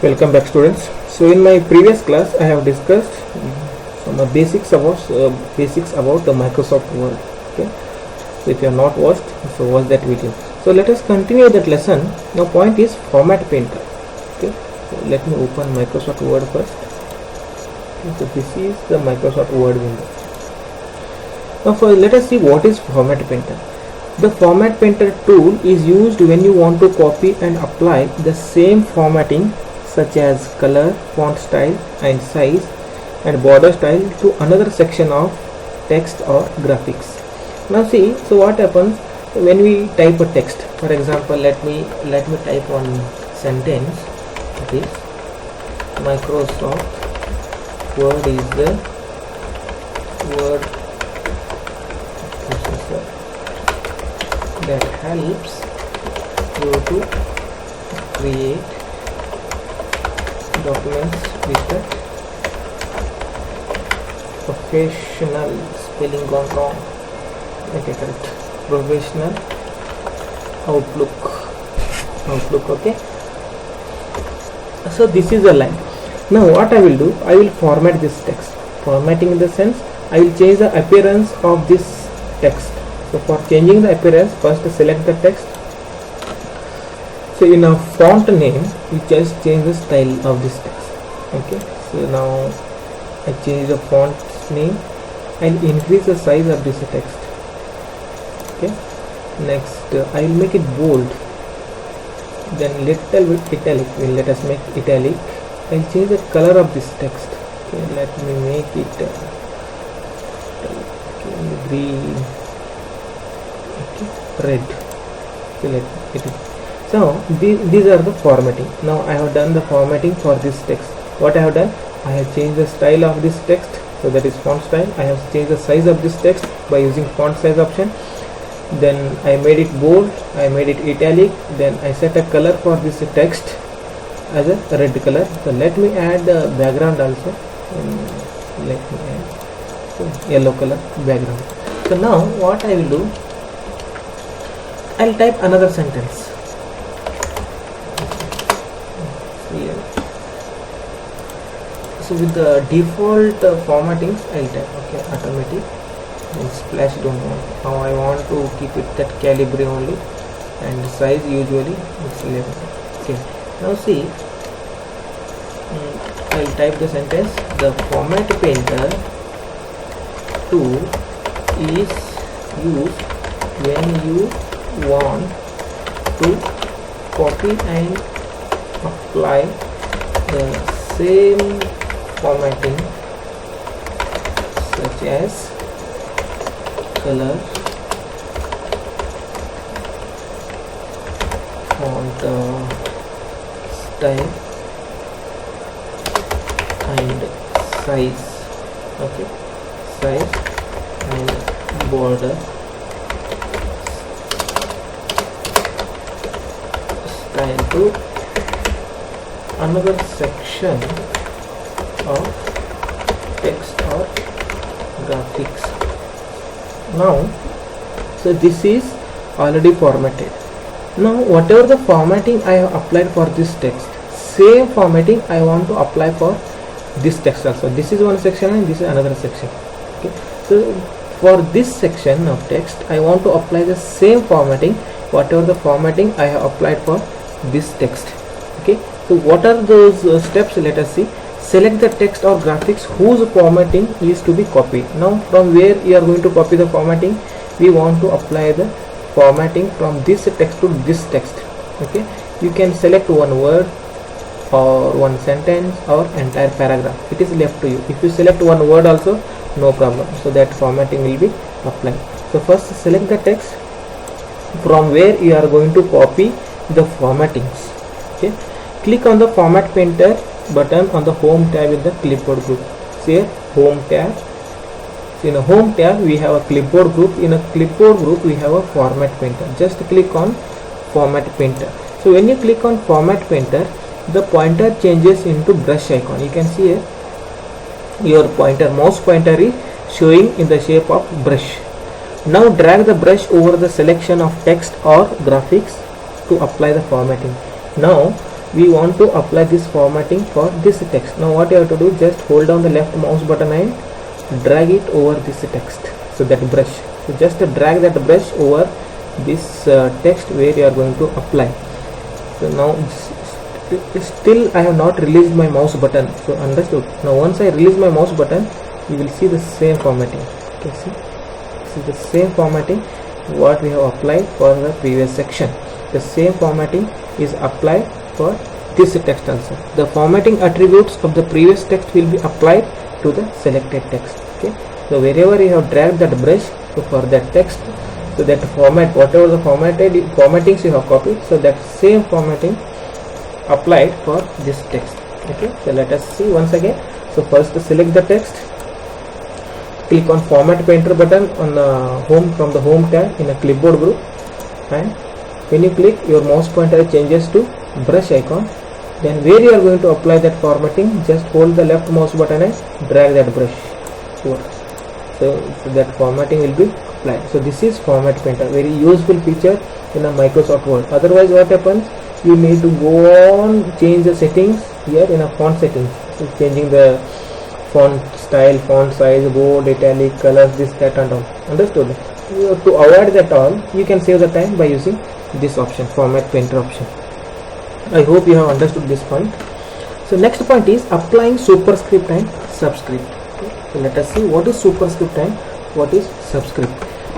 Welcome back, students. So in my previous class I have discussed some basics about the Microsoft Word. Okay, so if you have not watched, so watch that video. So let us continue that lesson. Now point is Format Painter. Okay, so let me open Microsoft Word first. Okay, so this is the Microsoft Word window. Now let us see what is Format Painter. The Format Painter tool is used when you want to copy and apply the same formatting such as color, font style and size and border style to another section of text or graphics. Now see, so what happens when we type a text? For example, let me type one sentence. That is, Microsoft Word is the word processor that helps you to create documents with the professional spelling gone wrong. Okay, correct. Professional Outlook. Okay. So this is a line. Now what I will do? I will format this text. Formatting in the sense I will change the appearance of this text. So for changing the appearance, first select the text. So in a font name, you just change the style of this text. Okay, so now I change the font name and increase the size of this text. Okay, next I will make it bold, then little bit italic. Let us make italic. I'll change the color of this text. Okay, let me make it green. Okay, red. Okay, let it. So these are the formatting. Now I have done the formatting for this text. What I have done? I have changed the style of this text. So that is font style. I have changed the size of this text by using font size option. Then I made it bold. I made it italic. Then I set a color for this text as a red color. So let me add the background also. Let me add yellow color background. So now what I will do? I'll type another sentence. So with the default formatting I'll type, okay, automatic and splash don't want. Now I want to keep it that calibre only and size usually it's 11. Okay, now see, I'll type the sentence. The Format Painter tool is used when you want to copy and apply the same formatting such as color, font style and size. Okay, size and border style to another section of text or graphics. Now, so this is already formatted. Now whatever the formatting I have applied for this text, same formatting I want to apply for this text also. This is one section and this is another section. Okay, so for this section of text I want to apply the same formatting, whatever the formatting I have applied for this text. Okay, so what are those steps? Let us see. Select the text or graphics whose formatting is to be copied. Now from where you are going to copy the formatting? We want to apply the formatting from this text to this text. Okay, you can select one word or one sentence or entire paragraph. It is left to you. If you select one word also, no problem. So that formatting will be applied. So first select the text from where you are going to copy the formattings. Okay, click on the Format Painter button on the home tab in the clipboard group. See here, home tab. So in a home tab we have a clipboard group. In a clipboard group we have a Format Painter. Just click on Format Painter. So when you click on Format Painter, the pointer changes into brush icon. You can see here your mouse pointer is showing in the shape of brush. Now drag the brush over the selection of text or graphics to apply the formatting. Now we want to apply this formatting for this text. Now what you have to do, just hold down the left mouse button and drag it over this text. So that brush, so just drag that brush over this text where you are going to apply. So now still I have not released my mouse button. So understood. Now once I release my mouse button, you will see the same formatting. Okay, see, this is the same formatting what we have applied for the previous section. The same formatting is applied for this text also. The formatting attributes of the previous text will be applied to the selected text. Okay, so wherever you have dragged that brush, so for that text, so that format, whatever the formattings you have copied, so that same formatting applied for this text. Okay, so let us see once again. So first select the text, click on Format Painter button on the home, from the home tab in a clipboard group, and when you click, your mouse pointer changes to brush icon. Then where you are going to apply that formatting, just hold the left mouse button and drag that brush over. So that formatting will be applied. So this is Format Painter, very useful feature in a Microsoft Word. Otherwise what happens, you need to go on change the settings here in a font settings, so changing the font style, font size, bold, italic, colors, this, that and all. Understood? To avoid that all, you can save the time by using this option, Format Painter option. I hope you have understood this point. So next point is applying superscript and subscript. Okay. So let us see what is superscript and what is subscript.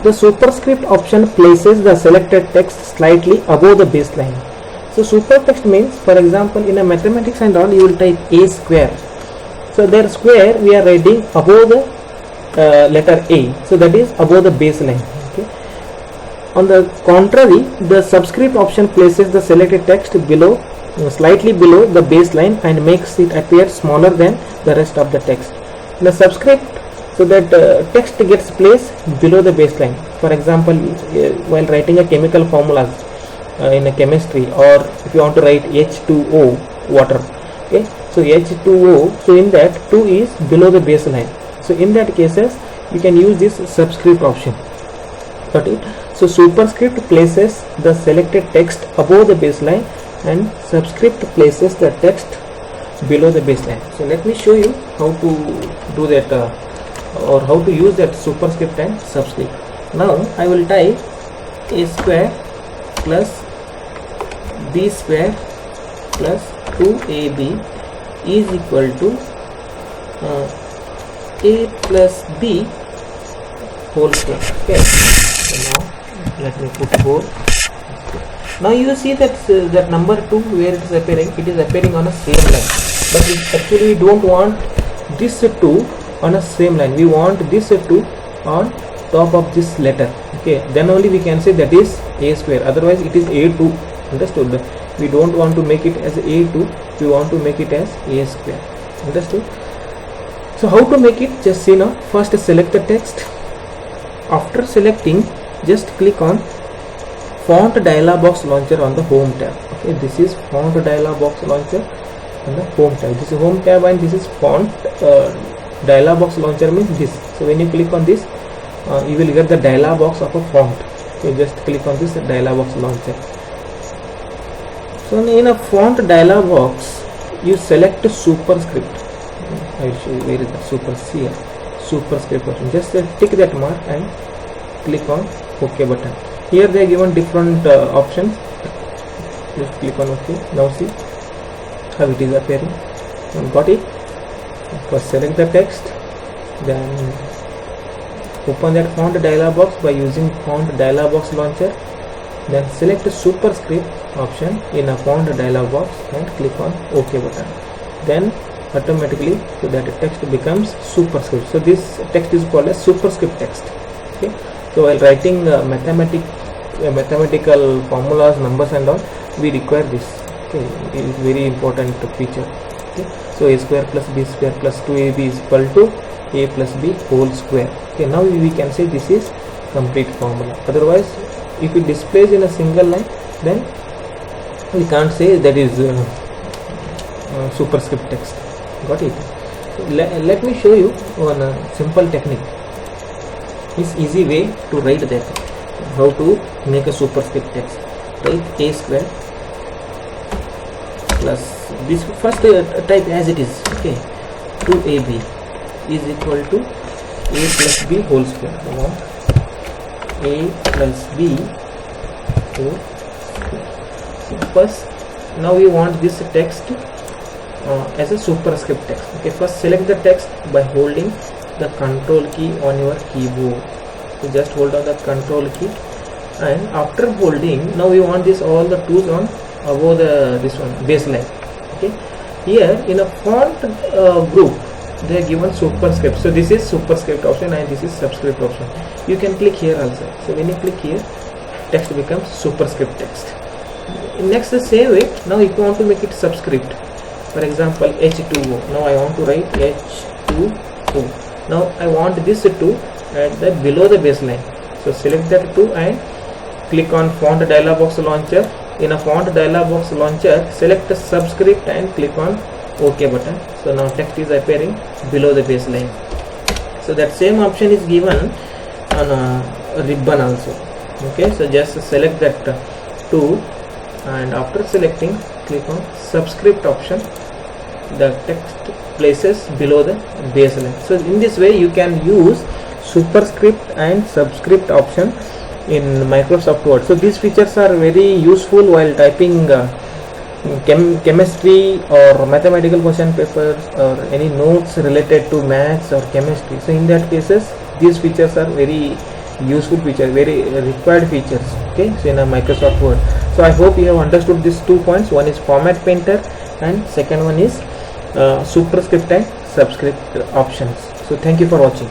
The superscript option places the selected text slightly above the baseline. So supertext means, for example, in a mathematics and all, you will type a square. So there square we are writing above the letter A. So that is above the baseline. Okay. On the contrary, the subscript option places the selected text below, slightly below the baseline, and makes it appear smaller than the rest of the text. In the subscript, so that text gets placed below the baseline. For example, while writing a chemical formulas in a chemistry, or if you want to write H2O, water. Okay, so H2O, so in that 2 is below the baseline. So in that cases, you can use this subscript option. Got it? So superscript places the selected text above the baseline, and subscript places the text below the baseline. So let me show you how to do that or how to use that superscript and subscript. Now I will type a square plus b square plus 2ab is equal to a plus b whole square. Okay. So now let me put 4. Now you see that that number 2 where it is appearing on a same line, but actually we don't want this 2 on a same line. We want this 2 on top of this letter. Okay, then only we can say that is a square, otherwise it is a2. Understood? We don't want to make it as a2, we want to make it as a square. Understood? So how to make it, just see now. First select the text. After selecting, just click on Font Dialog Box Launcher on the Home tab. Okay, this is Font Dialog Box Launcher on the Home tab. This is Home tab and this is Font Dialog Box Launcher means this. So when you click on this, you will get the dialog box of a font. Okay, just click on this dialog box launcher. So in a font dialog box, you select superscript. I will show you where is the superscript option. Just tick that mark and click on OK button. Here they are given different options. Just click on OK. Now see how it is appearing. Got it? First select the text, then open that font dialog box by using font dialog box launcher, then select the superscript option in a font dialog box and click on OK button. Then automatically so that text becomes superscript. So this text is called as superscript text. Okay, so while writing mathematical formulas, numbers and all, we require this. Okay, it is very important feature. Okay, so a square plus b square plus 2ab is equal to a plus b whole square. Okay, now we can say this is complete formula. Otherwise, if it displays in a single line, then we can't say that is superscript text. Got it? Let me show you one simple technique. It's easy way to write that. How to make a superscript text. Write a square plus this first type as it is. Okay, 2ab is equal to a plus b whole square. We want a plus b whole square. So first, now we want this text as a superscript text. Okay, first select the text by holding the control key on your keyboard. So just hold on the control key, and after holding, now we want this all the twos on above the this one baseline. Okay, here in a font group they are given superscript. So this is superscript option and this is subscript option. You can click here also. So when you click here, text becomes superscript text. Next, the same way, now if you want to make it subscript, for example H2O, now I want to write H2O. Now I want this 2 at the below the baseline. So select that 2 and click on font dialog box launcher. In a font dialog box launcher, select the subscript and click on OK button. So now text is appearing below the baseline. So that same option is given on a ribbon also. Okay, so just select that 2 and after selecting, click on subscript option. The text places below the baseline. So in this way you can use superscript and subscript option in Microsoft Word. So these features are very useful while typing chemistry or mathematical question papers or any notes related to maths or chemistry. So in that cases these features are very useful feature, very required features. Okay, so in a Microsoft Word. So I hope you have understood these 2 points. One is format painter and second one is superscript and subscript options. So thank you for watching.